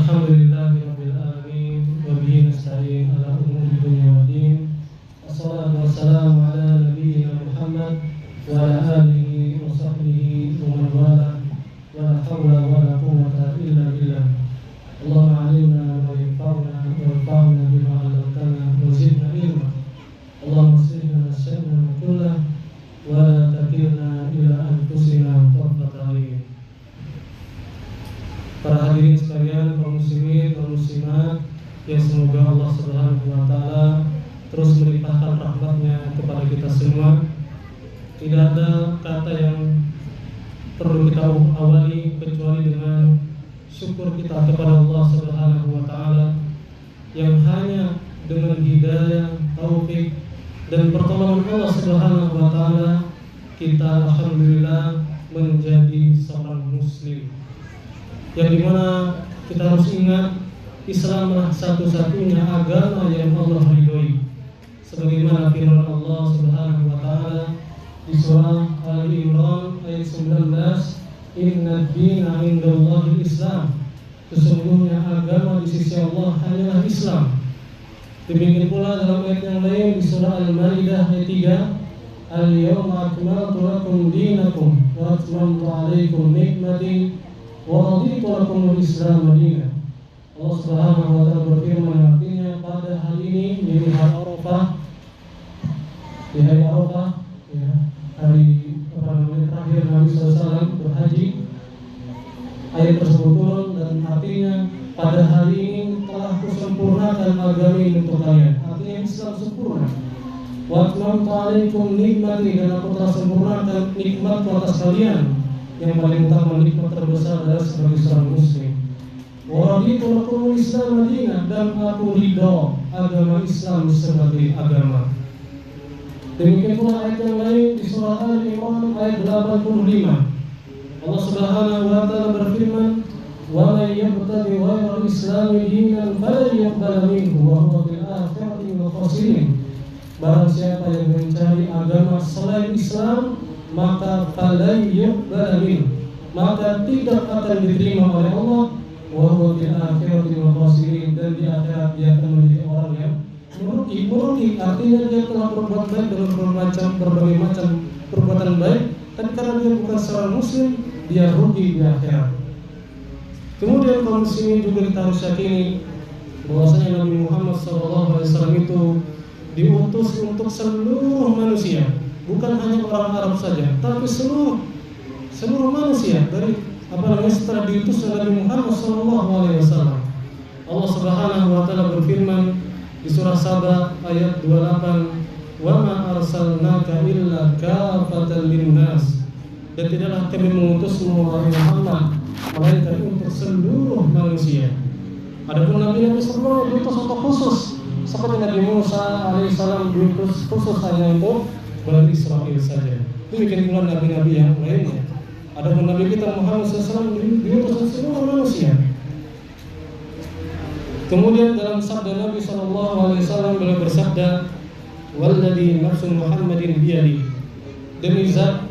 Alhamdulillahirabbil alamin wa bihi nasta'in ala umuri dunya waddin. Wassalatu wassalamu ala nabiyyina Muhammad wa ala alihi wa sahbihi wa man wala. Wa la hawla wa la quwwata illa billah. Allahumma 'allimna ma yanfa'una wanfa'na bima 'allamtana wa zidna ilma. Allahumma aslih lana sha'nana kullahu wa la takilna ila anfusina tarfata 'ain. Para hadirin sekalian, kaum muslimin, kaum muslimat, yang semoga Allah Subhanahu wa taala terus melimpahkan rahmat-Nya kepada kita semua. Tidak ada kata yang perlu kita awali kecuali dengan syukur kita kepada Allah Subhanahu wa taala yang hanya dengan hidayah, taufik dan pertolongan Allah Subhanahu wa taala kita alhamdulillah menjadi seorang muslim. Yang dimana kita harus ingat Islamlah satu-satunya agama yang Allah ridhoi. Sebagaimana firman Allah Subhanahu wa taala di surah Ali Imran ayat 19, "Inna ad-dina 'indallahi Islam." Sesungguhnya agama di sisi Allah hanyalah Islam. Demikian pula dalam ayat yang lain di surah Al-Maidah ayat 3, "Al-yawma akmaltu lakum dinakum wa atmamtu 'alaikum ni'mati wa raditu lakumul Islam madinah." Allah Subhanahu wa taala berfirman artinya pada hari ini yaitu hari Arafah, di hari Arafah ya, hari terakhir Nabi SAW berhaji. Ayat tersebut turun dan artinya pada hari ini telah kusempurnakan agama ini untuk kalian. Artinya Islam sempurna. Wa atmamtu 'alaikum nikmati, dan aku telah sempurnakan nikmatku atas kalian. Yang paling utama nikmat terbesar adalah sebagai seorang muslim. Wa raditu lakumul Islam madinah, dan aku ridho agama Islam sebagai agama. Demikian pula ayat yang lain di surah Al-Imran ayat 85. Allah Subhanahu wa taala berfirman, "Wa man yabtaghi ghayra al-Islam dinan falan yuqbal minhu wa huwa fil akhirati minal khasirin." Barang siapa yang mencari agama selain Islam, maka falan yuqbal minhu, maka tidak akan diterima oleh Allah, wa huwa fil akhirati minal khasirin, dan di akhirat dia akan menjadi orang yang merugi. Artinya dia telah berbuat baik dengan berbagai macam perbuatan baik, tapi karena dia bukan seorang muslim, dia rugi di akhirat. Kemudian kaum muslimin juga kita harus yakini bahwasanya Nabi Muhammad SAW itu diutus untuk seluruh manusia, bukan hanya orang Arab saja, tapi seluruh manusia. Dari setelah diutus Nabi Muhammad SAW, Allah Subhanahu wa taala berfirman di surah Saba ayat 28, "Wa ma arsalnaka illa kafatan linnas." Dan tidaklah kami mengutusmu wahai Muhammad melainkan untuk seluruh manusia. Adapun Nabi SAW diutus untuk khusus, seperti Nabi Musa alaihissalam diutus khusus hanya untuk Bani Israil saja. Demikian pula nabi-nabi yang lainnya. Adapun Nabi kita Muhammad SAW diutus untuk seluruh manusia. Kemudian dalam sabda Nabi SAW beliau bersabda, "Walladzi nafsu Muhammadin biyadihi." Demi zat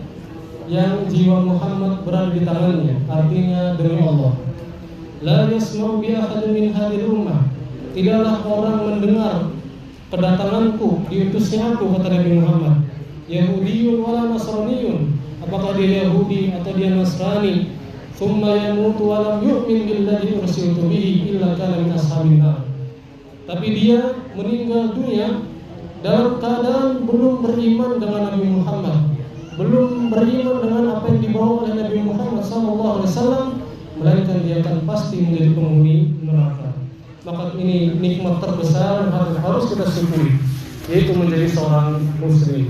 yang jiwa Muhammad berada di tangannya, artinya demi Allah. "La yasma'u bi ahadin min hadhihi ummah." Tidaklah orang mendengar kedatanganku, diutusnya aku, kata Nabi Muhammad, "Yahudiyun wala Nasraniyun." Apakah dia Yahudi atau dia Nasrani, "Tsumma yamutu wa lam yu'min billadzi ursiltu bihi illa kana min ashabin nar." Tapi dia meninggal dunia dalam keadaan belum beriman dengan Nabi Muhammad, belum beriman dengan apa yang dibawa oleh Nabi Muhammad SAW, melainkan dia akan pasti menjadi penghuni neraka. Maka ini nikmat terbesar yang harus kita syukuri, yaitu menjadi seorang muslim.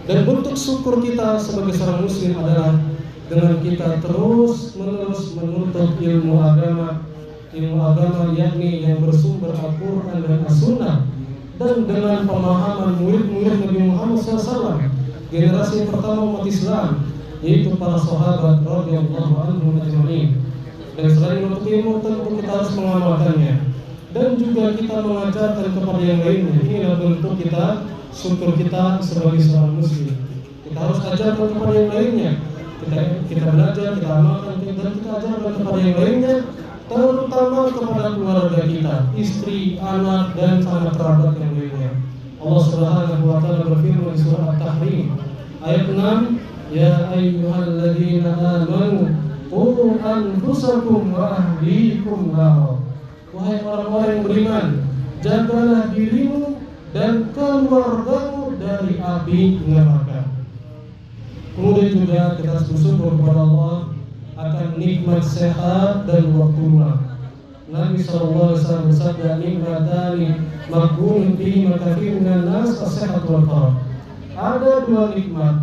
Dan bentuk syukur kita sebagai seorang muslim adalah dengan kita terus menerus menuntut ilmu agama yakni yang bersumber Al-Quran dan As-Sunnah, dan dengan pemahaman murid-murid Nabi Muhammad SAW, generasi pertama umat Islam, yaitu para sahabat radhiyallahu anhum ajma'in. Dan selain menuntut ilmu, tentu kita harus mengamalkannya, dan juga kita mengajarkan kepada yang lainnya. Inilah bentuk kita syukur kita sebagai seorang muslim. Kita harus ajarkan kepada yang lainnya. Kita belajar, kita amalkan, dan kita ajarkan kepada yang lainnya. terutama kepada keluarga kita, istri, anak, dan sanak kerabat yang lainnya. Allah Subhanahu wa taala berfirman di surah At-Tahrim ayat 6, ya ayyuhalladzina amanu qu anfusakum wa ahlikum nar. Wahai orang-orang yang beriman, jagalah dirimu dan keluargamu dari api neraka. Kemudian juga kita bersyukur kepada Allah akan nikmat sehat dan waktu luang. Nabi sallallahu alaihi wasallam bersabda, nikmatani maghbunun fihi katsirun minan nas as-sihhatu wal faragh. Ada dua nikmat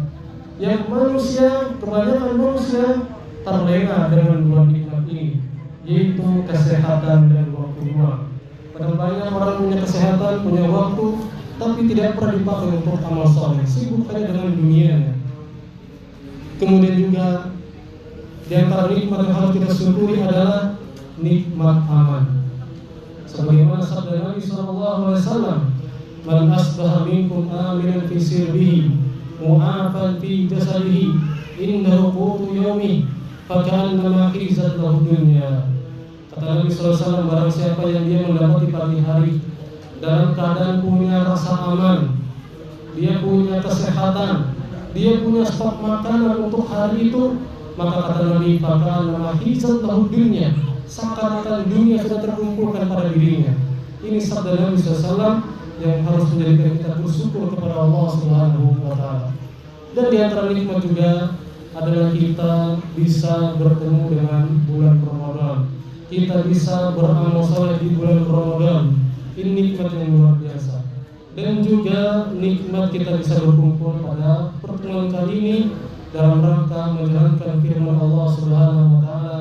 yang kebanyakan manusia terlena dengan dua nikmat ini, yaitu kesehatan dan waktu luang. Padahal banyak orang punya kesehatan, punya waktu, tapi tidak pernah dipakai untuk amal saleh, sibuk hanya dengan dunianya. Kemudian juga di antara nikmat yang harus kita syukuri adalah nikmat aman. Sebagaimana sabda Nabi sallallahu alaihi wasallam, "Man asbaha minkum aminan fi sirbihi, mu'afan fi jasadihi, innahu qutu yawmi, faka'annama hizat lahu dunya." Kata Nabi sallallahu alaihi wasallam, barang siapa yang dia mendapati pagi hari dalam keadaan punya rasa aman, dia punya kesehatan, dia punya stok makanan untuk hari itu, maka kata Nabi, faka'annama hizat lahu dunya, seakan-akan dunia sudah terkumpulkan pada dirinya. Ini sabda Nabi SAW yang harus menjadikan kita bersyukur kepada Allah Subhanahu wa taala. Dan di antara nikmat juga adalah kita bisa bertemu dengan bulan Ramadan. Kita bisa beramal saleh di bulan Ramadan. Ini nikmat yang luar biasa. Dan juga nikmat kita bisa berkumpul pada pertemuan kali ini dalam rangka menjalankan firman Allah Subhanahu wa taala,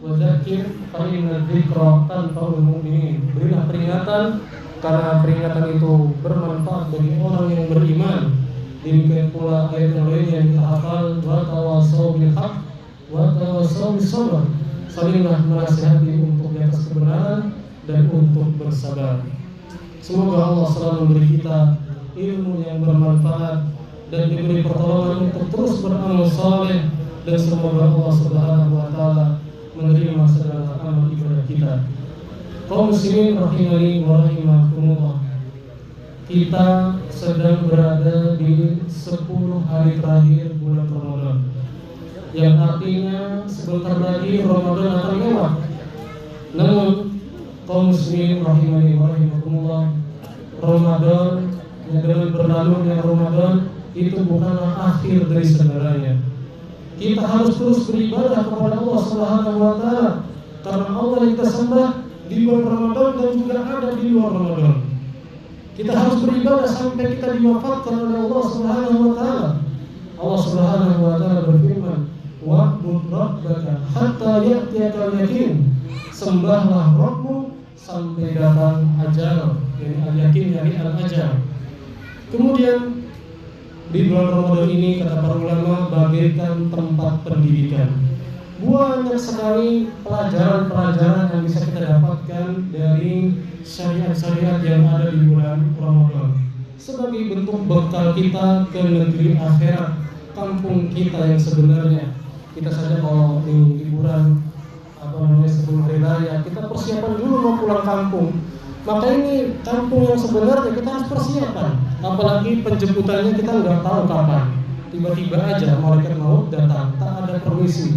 wa dzakir fa inna dzikra tanfa'ul mu'minin. Berilah peringatan karena peringatan itu bermanfaat bagi orang yang beriman. Demikian pula ayat yang lain yang kita hafal, wa tawassaw bil haqq wa tawassaw bis sabr. Salinglah menasihati untuk di atas kebenaran dan untuk bersabar. Semoga Allah selalu memberi kita ilmu yang bermanfaat dan diberi pertolongan untuk terus beramal saleh, dan semoga Allah Subhanahu wa taala menerima segala amal ibadah kita. Kaum muslimin rahimani wa rahimakumullah. Kita sedang berada di 10 hari terakhir bulan Ramadan, yang artinya sebentar lagi Ramadan akan lewat. Namun kaum muslimin rahimani wa rahimakumullah, Ramadan, dengan berlalunya Ramadan itu bukanlah akhir dari segalanya. Kita harus terus beribadah kepada Allah Subhanahu wa taala, karena Allah yang kita sembah di bulan Ramadan dan juga ada di luar Ramadan. Kita harus beribadah sampai kita diwafatkan oleh Allah Subhanahu wa taala. Allah Subhanahu wa taala berfirman, wa'bud rabbaka hatta ya'tiyakal yaqin. Sembahlah Rabbmu sampai datang ajal. Jadi al-yakin dari al-ajal. Kemudian di bulan Ramadan ini kata para ulama bagaikan tempat pendidikan. Banyak sekali pelajaran-pelajaran yang bisa kita dapatkan dari syariat-syariat yang ada di bulan Ramadan, sebagai bentuk bekal kita ke negeri akhirat, kampung kita yang sebenarnya. Kita saja kalau di liburan sebelum hari raya, kita persiapan dulu mau pulang kampung. Maka ini kampung yang sebenarnya kita harus persiapan. Apalagi penjemputannya kita nggak tahu kapan. Tiba-tiba aja malaikat maut datang, tak ada permisi.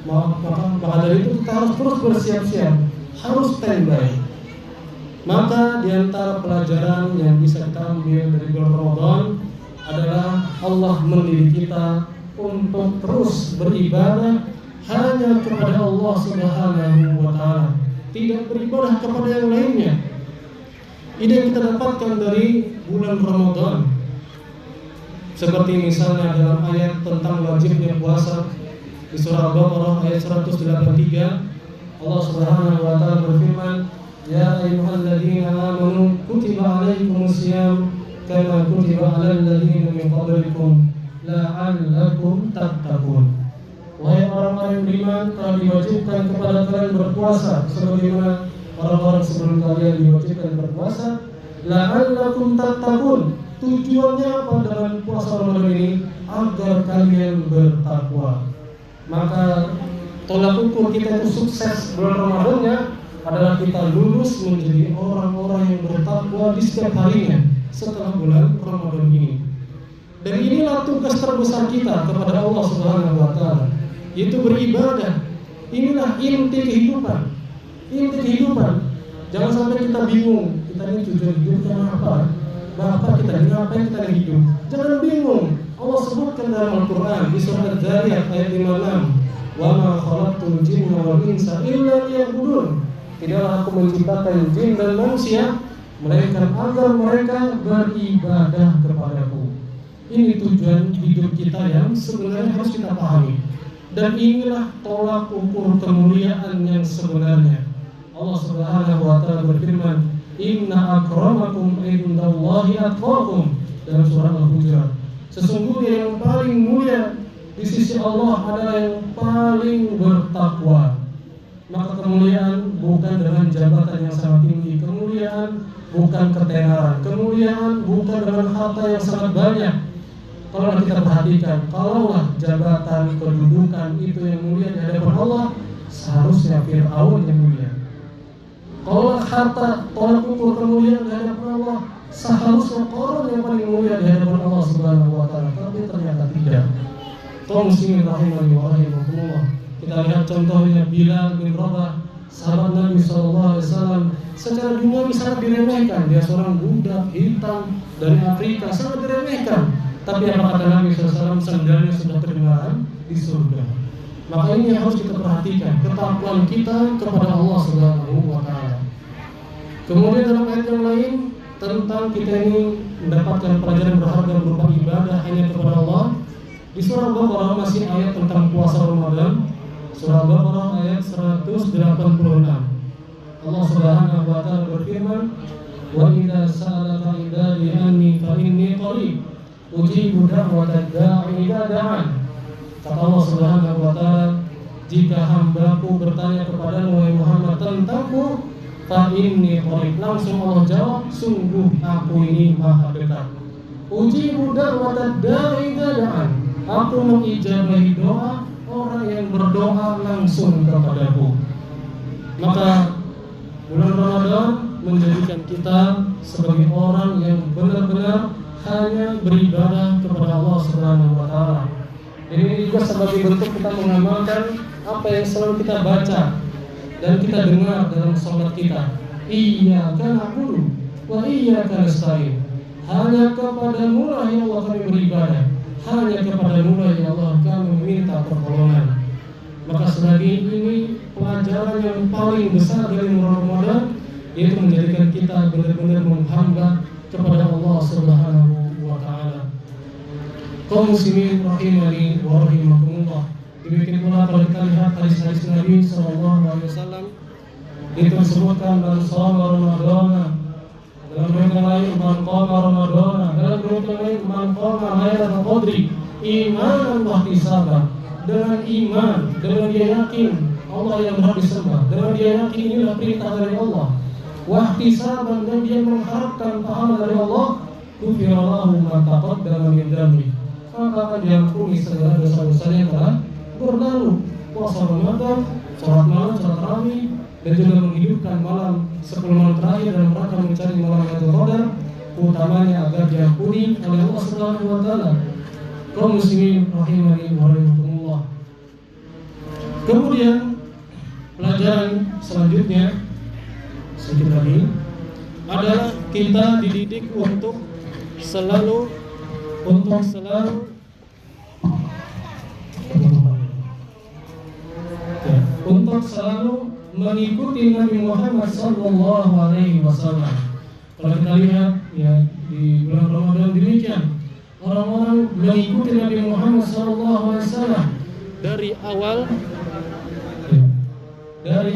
Maka dari itu kita harus terus bersiap-siap, harus standby. Maka di antara pelajaran yang bisa kita ambil dari bulan Ramadan adalah Allah mendidik kita untuk terus beribadah hanya kepada Allah Subhanahu wa taala, tidak beribadah kepada yang lainnya. Ini yang kita dapatkan dari bulan Ramadan. Seperti misalnya dalam ayat tentang wajibnya puasa di surah Al-Baqarah ayat 183, Allah Subhanahu wa taala berfirman, ya ayyuhalladzina amanu kutiba alaikumusiyam kama kutiba alal ladzina min qablikum la'allakum tattaqun. Wahai orang-orang yang beriman, telah diwajibkan kepada kalian berpuasa sebagaimana orang-orang sebelum kalian diwajibkan berpuasa. La'allakum tattaqun. Tujuannya apa dengan puasa Ramadan ini? Agar kalian bertakwa. Maka tolak ukur kita itu sukses bulan Ramadannya adalah kita lulus menjadi orang-orang yang bertakwa di setiap harinya setelah bulan Ramadan ini. Dan inilah tugas terbesar kita kepada Allah Subhanahu wa taala, yaitu beribadah. Inilah inti kehidupan. Inti kehidupan. Jangan sampai kita bingung, kita ini tujuan hidup kita apa? Bapak kita ini apa yang kita hidup? Jangan bingung. Allah sebutkan dalam Al-Quran di surah Al-Zariyat ayat 56, "Wa ma khalaqtul jinna wal insa illa liya'budun." Tidaklah aku menciptakan jin dan manusia melainkan agar mereka beribadah kepadaku. Ini tujuan hidup kita yang sebenarnya harus kita pahami. Dan inilah tolak ukur kemuliaan yang sebenarnya. Allah Subhanahu wa taala berfirman, "Inna akramakum indallahi atqakum." Dalam surah Al-Hujurat. Sesungguhnya yang paling mulia di sisi Allah adalah yang paling bertakwa. Maka kemuliaan bukan dengan jabatan yang sangat tinggi, kemuliaan bukan ketenaran, kemuliaan bukan dengan harta yang sangat banyak. Kalau kita perhatikan, kalaulah jabatan, kedudukan itu yang mulia di hadapan Allah, seharusnya Fir'aun yang mulia. Kalau harta, tolak ukur kemuliaan di hadapan Allah, seharusnya Qarun yang paling mulia di hadapan Allah Subhanahu wa taala. Tapi ternyata tidak. Kaum muslimin rahimani wa rahimakumullah. Kita lihat contohnya Bilal bin Rabah, sahabat Nabi SAW. Secara dunia sangat diremehkan. Dia seorang budak hitam dari Afrika, sangat diremehkan. Tapi apa kata Nabi SAW? Sandalnya sudah kedengaran di surga. Maka ini yang harus kita perhatikan, ketakwaan kita kepada Allah Subhanahu wa taala. Kemudian dalam ayat yang lain tentang kita ini mendapatkan pelajaran berharga berupa ibadah hanya kepada Allah. Di surah Al-Baqarah masih ayat tentang puasa Ramadan. Surah Al-Baqarah ayat 186. Allah Subhanahu wa taala berfirman, "Wa idza sa'alaka ibadi anni fa inni qarib, ujibu da'watad da'i idza da'an." Kata Allah Subhanahu wa taala, jika hambaku bertanya kepadamu wahai Muhammad tentangku, fa inni qarib, langsung Allah jawab, sungguh aku ini maha dekat. Ujibu da'watad da'i idza da'an, aku mengijabahi doa orang yang berdoa langsung kepadaku. Maka bulan Ramadan menjadikan kita sebagai orang yang benar-benar hanya beribadah kepada Allah Subhanahu wa taala. Ini juga sebagai bentuk kita mengamalkan apa yang selalu kita baca dan kita dengar dalam sholat kita. Iyyaka na'budu wa iyyaka nasta'in. Hanya kepadamu lah ya Allah kami beribadah. Hanya kepadamu lah ya Allah kami meminta pertolongan. Maka selagi ini pelajaran yang paling besar dari Ramadan, yaitu menjadikan kita benar-benar menghamba kepada Allah Subhanahu wa taala. Kaum muslimin rahimani wa rahimakumullah. Demikian pula kalau kita lihat hadis-hadis Nabi sallallahu alaihi wasallam, itu disebutkan dalam shoma Ramadan, dalam riwayat lain man qama Ramadan, dalam riwayat lain man qama lailatul qadri imanan wa ihtisaban. Dengan iman, dengan dia yakin Allah yang berhak disembah, dengan dia yakin inilah perintah dari Allah, wahtisaban, dan dia mengharapkan pahala dari Allah, ghufirallahu ma taqaddama min dhanbi, maka akan diampuni segala dosa-dosanya yang telah berlalu. Puasa Ramadan, salat malam, salat tarawih, dan juga menghidupkan malam 10 malam terakhir dalam rangka mencari malam Lailatul Qadar, utamanya agar diampuni oleh Allah Subhanahu wa taala. Kaum muslimin rahimani wa rahimakumullah. Kemudian pelajaran selanjutnya sedikit lagi adalah kita dididik untuk selalu mengikuti Nabi Muhammad sallallahu alaihi wasallam. Kalau kita lihat ya di bulan Ramadan demikian, orang-orang mengikuti Nabi Muhammad sallallahu alaihi wasallam dari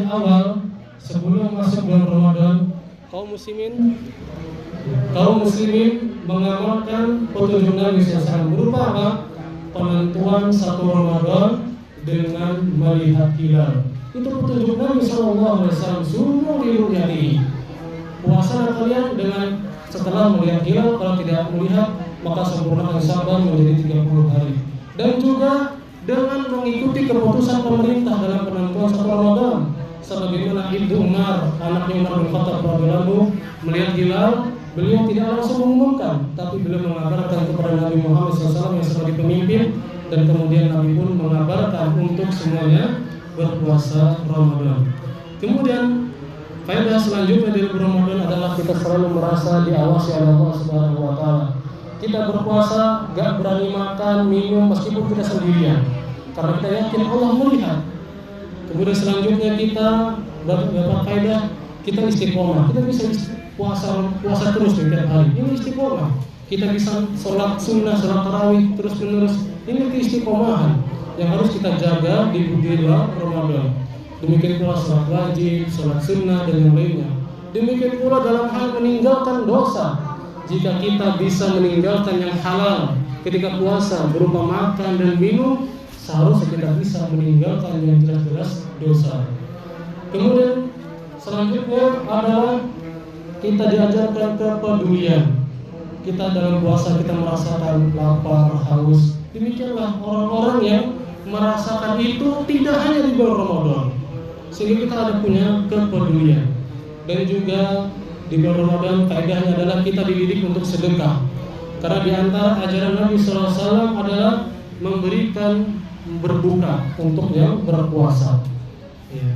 awal sebelum masuk bulan Ramadan. Kaum muslimin mengamalkan petunjuk Nabi SAW berupa apa? Penentuan 1 Ramadan dengan melihat hilal. Itu petunjuk Nabi SAW. Suruh diruyati. Puasa kalian dengan setelah melihat hilal. Kalau tidak melihat, maka sempurnakan Syaban menjadi 30 hari. Dan juga dengan mengikuti keputusan pemerintah dalam penentuan satu Ramadan. Sebagaimana Ibnu Umar, anaknya Umar bin Khattab radhiyallahu anhu, melihat hilal, beliau tidak langsung mengumumkan, tapi beliau mengabarkan kepada Nabi Muhammad SAW yang sebagai pemimpin, dan kemudian Nabi pun mengabarkan untuk semuanya berpuasa Ramadan. Kemudian faedah selanjutnya dari Ramadan adalah kita selalu merasa diawasi oleh Allah Subhanahu wa taala. Kita berpuasa gak berani makan, minum meskipun kita sendirian, karena kita yakin Allah melihat. Kemudian selanjutnya kita dapat faedah, kita istiqomah. Kita bisa puasa terus tiap hari. Ini istiqomah. Kita bisa sholat sunnah, sholat tarawih terus menerus. Ini keistiqomahan yang harus kita jaga di bulan Ramadan. Demikian pula sholat wajib, sholat sunnah dan yang lainnya. Demikian pula dalam hal meninggalkan dosa. Jika kita bisa meninggalkan yang halal ketika puasa berupa makan dan minum, seharusnya kita bisa meninggalkan yang jelas-jelas dosa. Kemudian selanjutnya adalah kita diajarkan kepedulian. Kita dalam puasa kita merasakan lapar, haus. Demikianlah orang-orang yang merasakan itu tidak hanya di bulan Ramadan, sehingga kita ada punya kepedulian. Dan juga di bulan Ramadan faedahnya adalah kita dididik untuk sedekah. Karena di antara ajaran Nabi SAW adalah memberikan berbuka untuk yang berpuasa. Ya.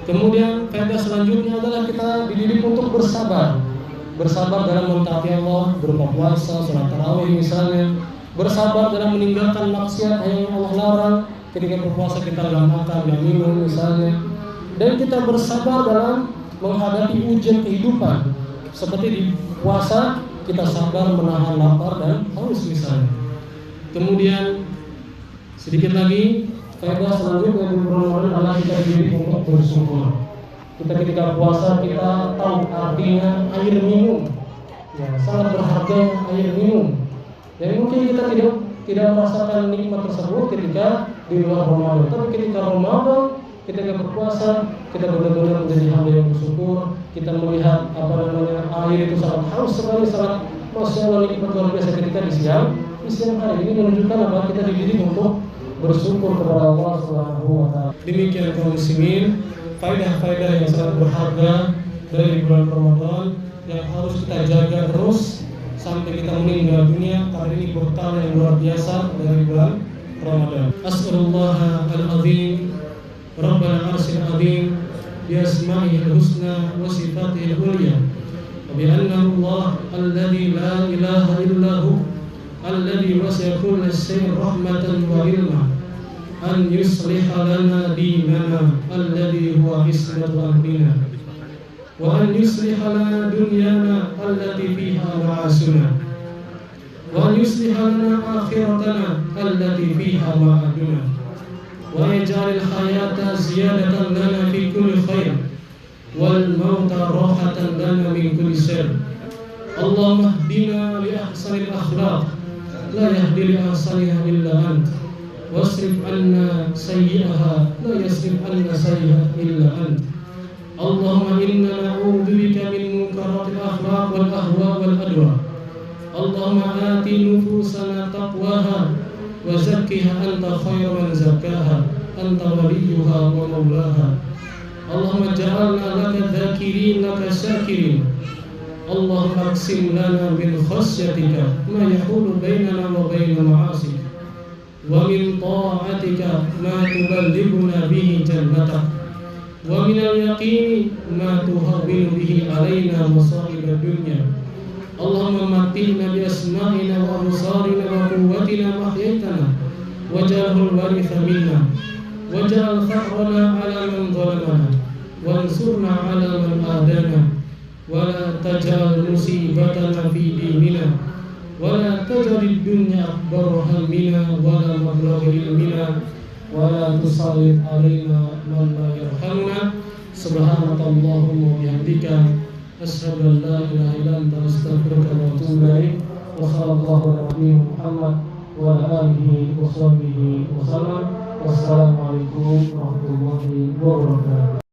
Kemudian faedah selanjutnya adalah kita dididik untuk bersabar. Bersabar dalam mentaati Allah berupa puasa, sholat tarawih misalnya. Bersabar dalam meninggalkan maksiat yang Allah larang. Ketika berpuasa kita dalam makan dan minum misalnya. Dan kita bersabar dalam menghadapi ujian kehidupan. Seperti di puasa kita sabar menahan lapar dan haus misalnya. Kemudian sedikit lagi faedah selanjutnya di Ramadan adalah kita dididik untuk bersyukur. Kita ketika puasa kita tahu artinya air minum. Ya, sangat berharga air minum. Yang mungkin kita tidak merasakan nikmat tersebut ketika di luar Ramadan. Tapi ketika Ramadan, ketika berpuasa, kita benar-benar menjadi hamba yang bersyukur. Kita melihat air itu sangat haus sekali, sangat Masya Allah nikmat luar biasa ketika di siang hari. Ini menunjukkan bahwa kita dididik untuk bersyukur kepada Allah Subhanahu wa taala. Demikian kaum muslimin, faedah-faedah yang sangat berharga dari bulan Ramadan yang harus kita jaga terus sampai kita meninggal dunia, karena ini berkah yang luar biasa dari bulan Ramadan. As'alullah al-azim Rabbal arsyil azim bi asma'ihil husna wa sifatihil ulya wa bi anna Allah alladzi la ilaha illa hu alladzi wasi'a kulla syai'in rahmatan wa ilma an yusliha lana dinana alladzi huwa ismatu amrina wa an yusliha lana dunyana allati fiha ma'asuna wa an yusliha lana akhiratana allati fiha ma'aduna wa yaj'al al-hayata ziyadatan lana fi kulli khair wal mauta rahatan lana min kulli syarr. Allahumma hdina li ahsanil akhlaq la yahdi li ahsaniha illa ant wasrif anna sayyi'aha la yasrif anna sayyi'aha illa ant. Allahumma inna na'udzu bika min munkaratil akhlaq wal ahwa wal adwa. Allahumma ati nufusana taqwaha wa zakkiha anta khairu man zakkaha anta waliyuha wa maulaha. Allahumma ja'alna laka dhakirin laka syakirin. Allahumma aqsim lana min khasyatika ma yahulu bainana wa baina ma'asik wa min ta'atika ma tuballighuna bihi jannatak wa min al-yaqini ma tuhawwinu bihi alaina masa'ib ad-dunya. Allahumma matina bi asma'ina wa absarina wa quwwatina ma ahyaytana waj'alhu al-waritha minna waj'al fakhrana 'ala man zalamana wansurna 'ala man adana wa la taj'al musibatana fi dinina wa la taj'al ad-dunya akbar hammina wa la mablagha ilmina wa la tusallit 'alaina man la yarhamuna. Subhanakallahumma wa bihamdika asyhadu an la ilaha illa anta astaghfiruka wa atubu ilaik. Wa sallallahu ala nabiyyina Muhammad wa ala alihi wa sahbihi wa sallam. Wassalamualaikum warahmatullahi wabarakatuh.